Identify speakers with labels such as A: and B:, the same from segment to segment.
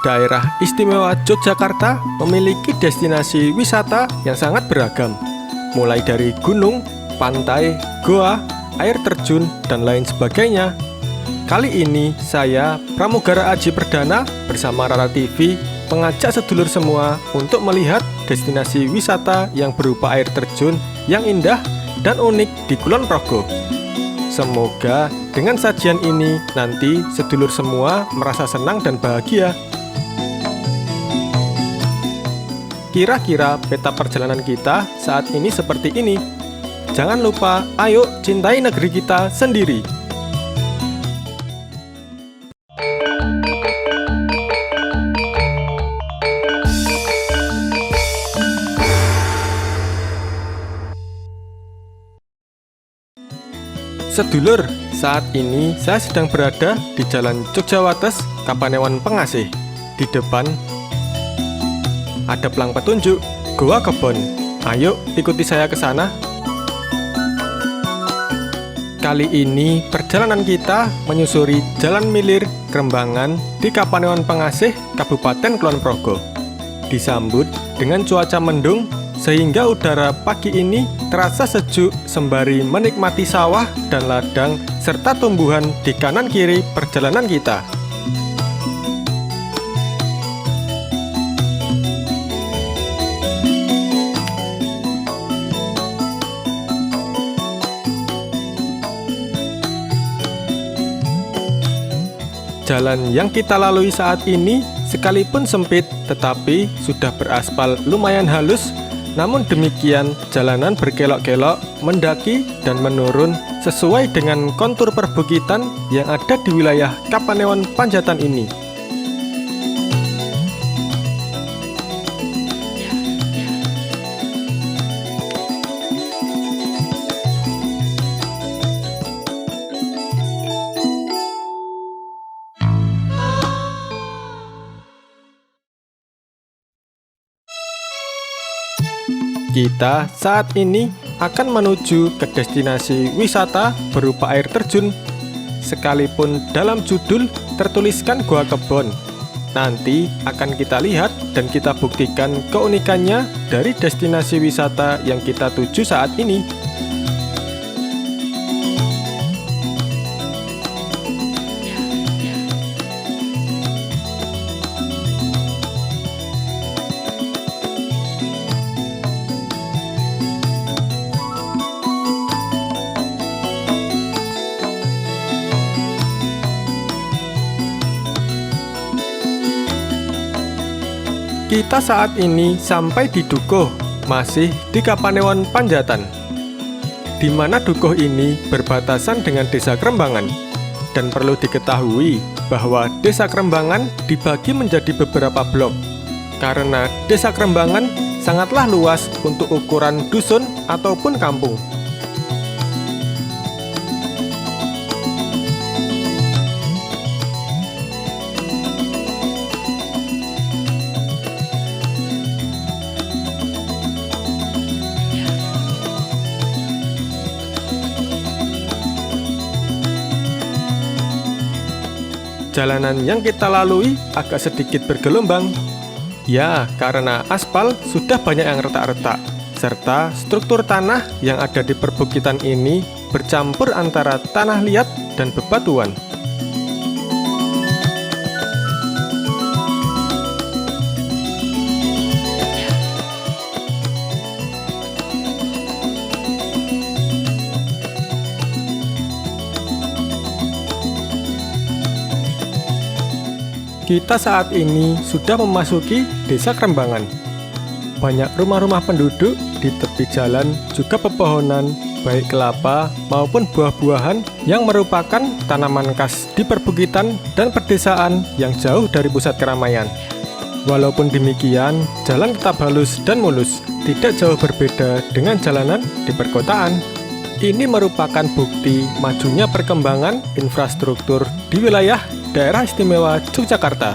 A: Daerah Istimewa Yogyakarta memiliki destinasi wisata yang sangat beragam, mulai dari gunung, pantai, goa, air terjun, dan lain sebagainya. Kali ini saya, Pramugara Aji Perdana, bersama Rara TV mengajak sedulur semua untuk melihat destinasi wisata yang berupa air terjun yang indah dan unik di Kulon Progo. Semoga dengan sajian ini nanti sedulur semua merasa senang dan bahagia. Kira-kira peta perjalanan kita saat ini seperti ini. Jangan lupa, ayo cintai negeri kita sendiri. Sedulur, saat ini saya sedang berada di Jalan Yogyawates, Kapanewon Pengasih. Di depan ada pelang petunjuk Goa Kebon. Ayo ikuti saya ke sana. Kali ini perjalanan kita menyusuri Jalan Milir Krembangan di Kapanewon Pengasih, Kabupaten Kulon Progo. Disambut dengan cuaca mendung sehingga udara pagi ini terasa sejuk sembari menikmati sawah dan ladang serta tumbuhan di kanan kiri perjalanan kita. Jalan yang kita lalui saat ini sekalipun sempit tetapi sudah beraspal lumayan halus. Namun demikian jalanan berkelok-kelok, mendaki dan menurun sesuai dengan kontur perbukitan yang ada di wilayah Kapanewon Panjatan ini. Kita saat ini akan menuju ke destinasi wisata berupa air terjun. Sekalipun dalam judul tertuliskan Goa Kebon, nanti akan kita lihat dan kita buktikan keunikannya dari destinasi wisata yang kita tuju saat ini. Kita saat ini sampai di Dukuh, masih di Kapanewon Panjatan, di mana Dukuh ini berbatasan dengan Desa Krembangan. Dan perlu diketahui bahwa Desa Krembangan dibagi menjadi beberapa blok, karena Desa Krembangan sangatlah luas untuk ukuran dusun ataupun kampung. Jalanan yang kita lalui agak sedikit bergelombang. Ya, karena aspal sudah banyak yang retak-retak, serta struktur tanah yang ada di perbukitan ini bercampur antara tanah liat dan bebatuan. Kita saat ini sudah memasuki Desa Krembangan. Banyak rumah-rumah penduduk di tepi jalan, juga pepohonan, baik kelapa maupun buah-buahan yang merupakan tanaman khas di perbukitan dan pedesaan yang jauh dari pusat keramaian. Walaupun demikian, jalan tetap halus dan mulus, tidak jauh berbeda dengan jalanan di perkotaan. Ini merupakan bukti majunya perkembangan infrastruktur di wilayah Daerah Istimewa Yogyakarta.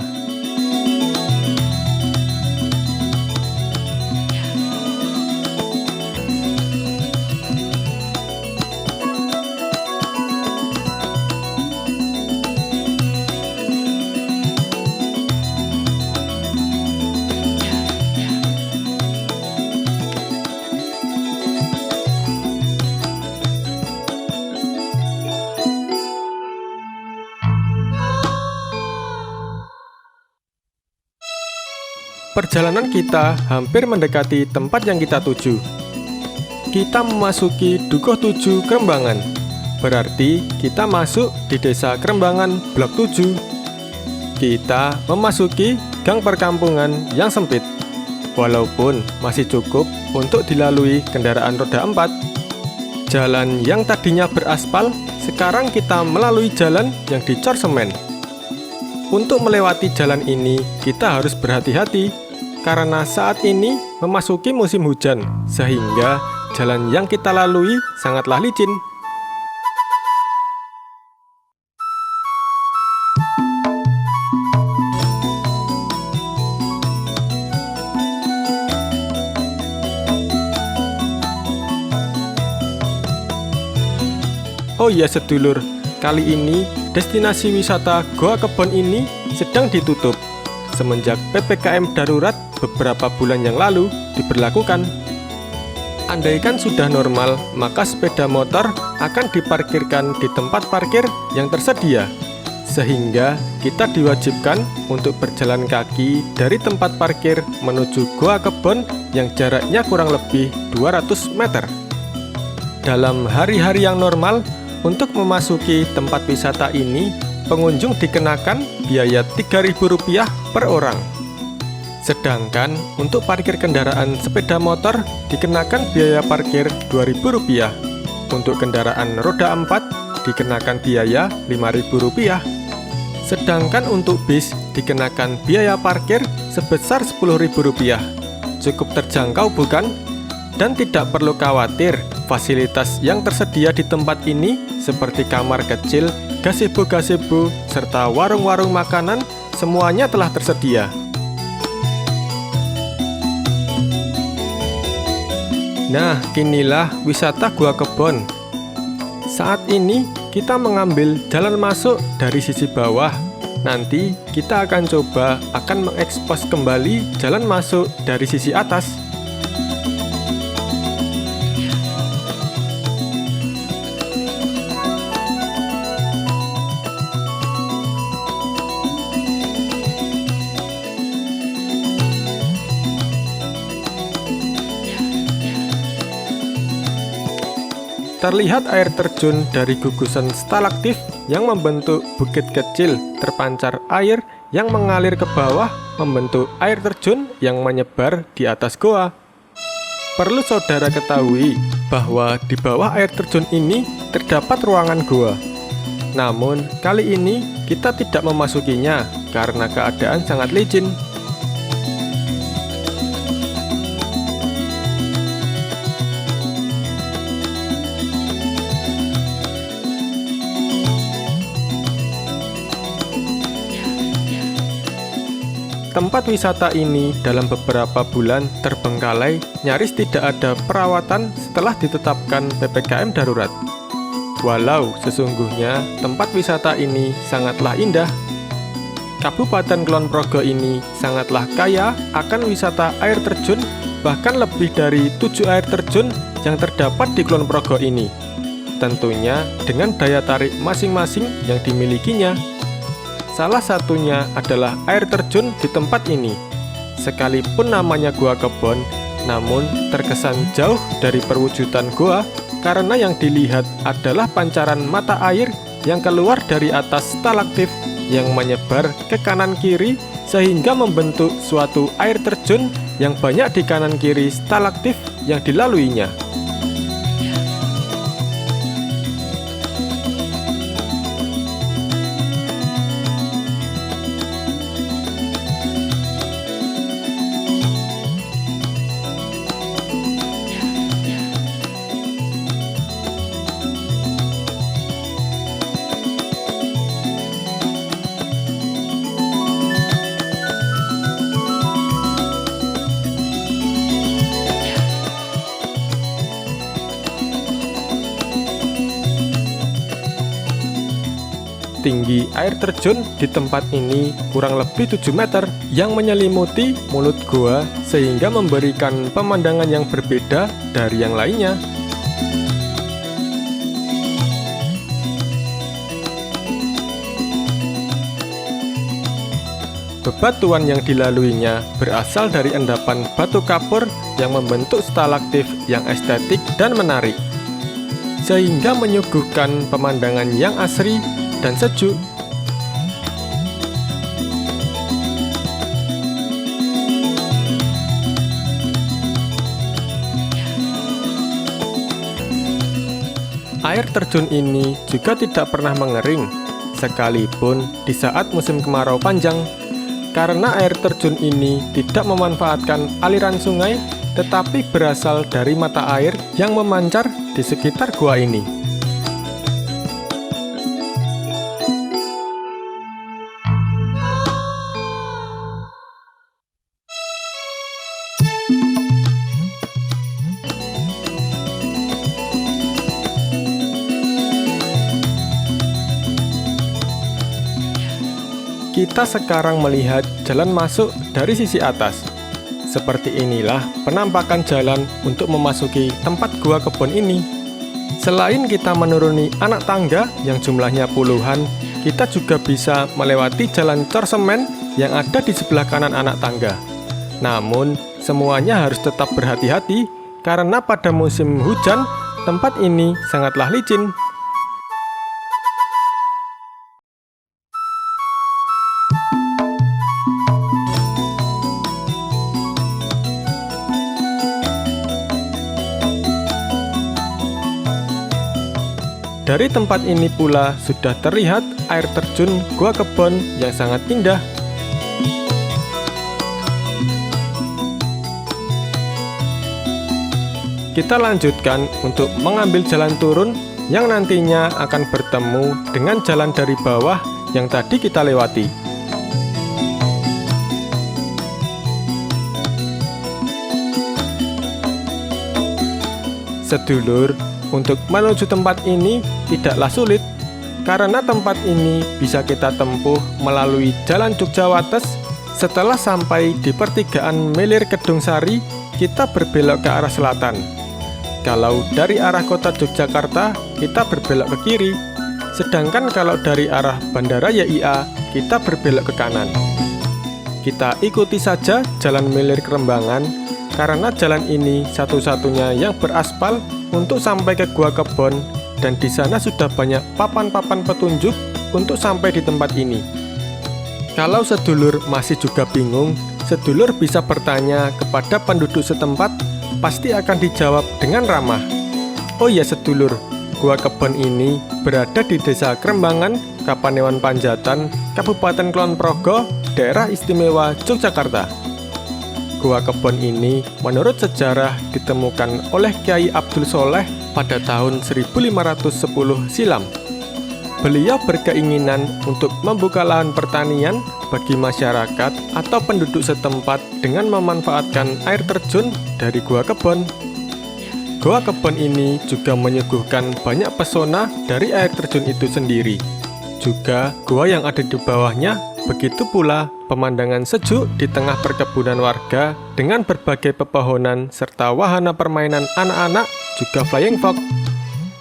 A: Perjalanan kita hampir mendekati tempat yang kita tuju. Kita memasuki Dukuh 7 Krembangan. Berarti kita masuk di Desa Krembangan Blok 7. Kita memasuki gang perkampungan yang sempit. Walaupun masih cukup untuk dilalui kendaraan roda 4. Jalan yang tadinya beraspal, sekarang kita melalui jalan yang dicor semen. Untuk melewati jalan ini, kita harus berhati-hati karena saat ini memasuki musim hujan, sehingga jalan yang kita lalui sangatlah licin. Oh iya sedulur, kali ini destinasi wisata Goa Kebon ini sedang ditutup semenjak PPKM darurat beberapa bulan yang lalu diberlakukan. Andaikan sudah normal, maka sepeda motor akan diparkirkan di tempat parkir yang tersedia, sehingga kita diwajibkan untuk berjalan kaki dari tempat parkir menuju Goa Kebon yang jaraknya kurang lebih 200 meter. Dalam hari-hari yang normal, untuk memasuki tempat wisata ini, pengunjung dikenakan biaya Rp3.000 per orang. Sedangkan untuk parkir kendaraan sepeda motor dikenakan biaya parkir Rp2.000. Untuk kendaraan roda 4 dikenakan biaya Rp5.000. Sedangkan untuk bis dikenakan biaya parkir sebesar Rp10.000. Cukup terjangkau bukan? Dan tidak perlu khawatir, fasilitas yang tersedia di tempat ini seperti kamar kecil, gazebo-gazebo, serta warung-warung makanan semuanya telah tersedia. Nah, inilah wisata Goa Kebon. Saat ini kita mengambil jalan masuk dari sisi bawah. Nanti kita akan coba mengekspos kembali jalan masuk dari sisi atas. Terlihat air terjun dari gugusan stalaktif yang membentuk bukit kecil terpancar air yang mengalir ke bawah membentuk air terjun yang menyebar di atas goa. Perlu saudara ketahui bahwa di bawah air terjun ini terdapat ruangan goa. Namun kali ini kita tidak memasukinya karena keadaan sangat licin. Tempat wisata ini dalam beberapa bulan terbengkalai, nyaris tidak ada perawatan setelah ditetapkan PPKM darurat. Walau sesungguhnya tempat wisata ini sangatlah indah. Kabupaten Kulon Progo ini sangatlah kaya akan wisata air terjun, bahkan lebih dari 7 air terjun yang terdapat di Kulon Progo ini. Tentunya dengan daya tarik masing-masing yang dimilikinya. Salah satunya adalah air terjun di tempat ini. Sekalipun namanya Goa Kebon, namun terkesan jauh dari perwujudan goa karena yang dilihat adalah pancaran mata air yang keluar dari atas stalaktif yang menyebar ke kanan kiri sehingga membentuk suatu air terjun yang banyak di kanan kiri stalaktif yang dilaluinya. Tinggi air terjun di tempat ini kurang lebih 7 meter yang menyelimuti mulut goa sehingga memberikan pemandangan yang berbeda dari yang lainnya. Bebatuan yang dilaluinya berasal dari endapan batu kapur yang membentuk stalaktit yang estetik dan menarik, sehingga menyuguhkan pemandangan yang asri dan sejuk. Air terjun ini juga tidak pernah mengering, sekalipun di saat musim kemarau panjang, karena air terjun ini tidak memanfaatkan aliran sungai, tetapi berasal dari mata air yang memancar di sekitar gua ini. Kita sekarang melihat jalan masuk dari sisi atas. Seperti inilah penampakan jalan untuk memasuki tempat gua kebon ini. Selain kita menuruni anak tangga yang jumlahnya puluhan, kita juga bisa melewati jalan cor semen yang ada di sebelah kanan anak tangga. Namun, semuanya harus tetap berhati-hati karena pada musim hujan, tempat ini sangatlah licin. Dari tempat ini pula sudah terlihat air terjun gua kebon yang sangat indah. Kita lanjutkan untuk mengambil jalan turun yang nantinya akan bertemu dengan jalan dari bawah yang tadi kita lewati. Sedulur, untuk menuju tempat ini tidaklah sulit, karena tempat ini bisa kita tempuh melalui Jalan Jogjawates. Setelah sampai di pertigaan Milir Kedung Sari, kita berbelok ke arah selatan. Kalau dari arah kota Yogyakarta, kita berbelok ke kiri. Sedangkan kalau dari arah Bandara YIA, kita berbelok ke kanan. Kita ikuti saja Jalan Milir Kerembangan, karena jalan ini satu-satunya yang beraspal untuk sampai ke gua kebon, dan di sana sudah banyak papan-papan petunjuk untuk sampai di tempat ini. Kalau sedulur masih juga bingung, sedulur bisa bertanya kepada penduduk setempat, pasti akan dijawab dengan ramah. Oh ya sedulur, gua kebon ini berada di Desa Kerembangan, Kapanewon Panjatan, Kabupaten Kulon Progo, Daerah Istimewa Yogyakarta. Gua kebon ini menurut sejarah ditemukan oleh Kyai Abdul Soleh pada tahun 1510 silam. Beliau berkeinginan untuk membuka lahan pertanian bagi masyarakat atau penduduk setempat dengan memanfaatkan air terjun dari gua kebon. Gua kebon ini juga menyuguhkan banyak pesona dari air terjun itu sendiri. Juga gua yang ada di bawahnya, begitu pula pemandangan sejuk di tengah perkebunan warga dengan berbagai pepohonan serta wahana permainan anak-anak, juga flying fox.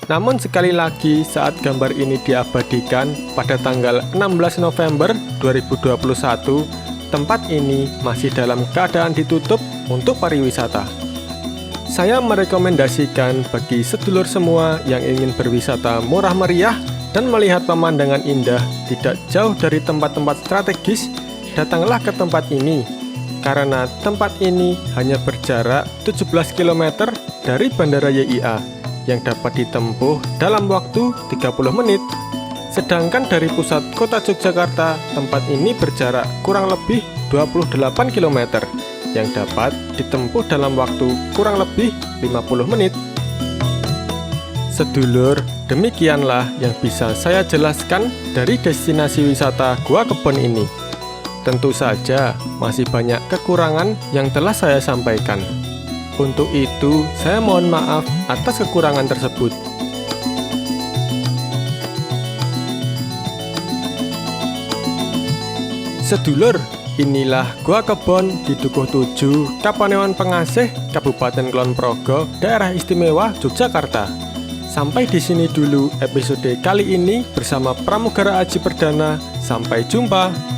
A: Namun sekali lagi saat gambar ini diabadikan pada tanggal 16 November 2021, tempat ini masih dalam keadaan ditutup untuk pariwisata. Saya merekomendasikan bagi sedulur semua yang ingin berwisata murah meriah dan melihat pemandangan indah tidak jauh dari tempat-tempat strategis, datanglah ke tempat ini, karena tempat ini hanya berjarak 17 km dari Bandara YIA yang dapat ditempuh dalam waktu 30 menit. Sedangkan dari pusat kota Yogyakarta, tempat ini berjarak kurang lebih 28 km yang dapat ditempuh dalam waktu kurang lebih 50 menit. Sedulur, demikianlah yang bisa saya jelaskan dari destinasi wisata Gua Kebon ini. Tentu saja masih banyak kekurangan yang telah saya sampaikan. Untuk itu, saya mohon maaf atas kekurangan tersebut. Sedulur, inilah Gua Kebon di Dukuh 7, Kapanewon Pengasih, Kabupaten Kulon Progo, Daerah Istimewa Yogyakarta. Sampai di sini dulu episode kali ini bersama Pramugara Aji Perdana. Sampai jumpa.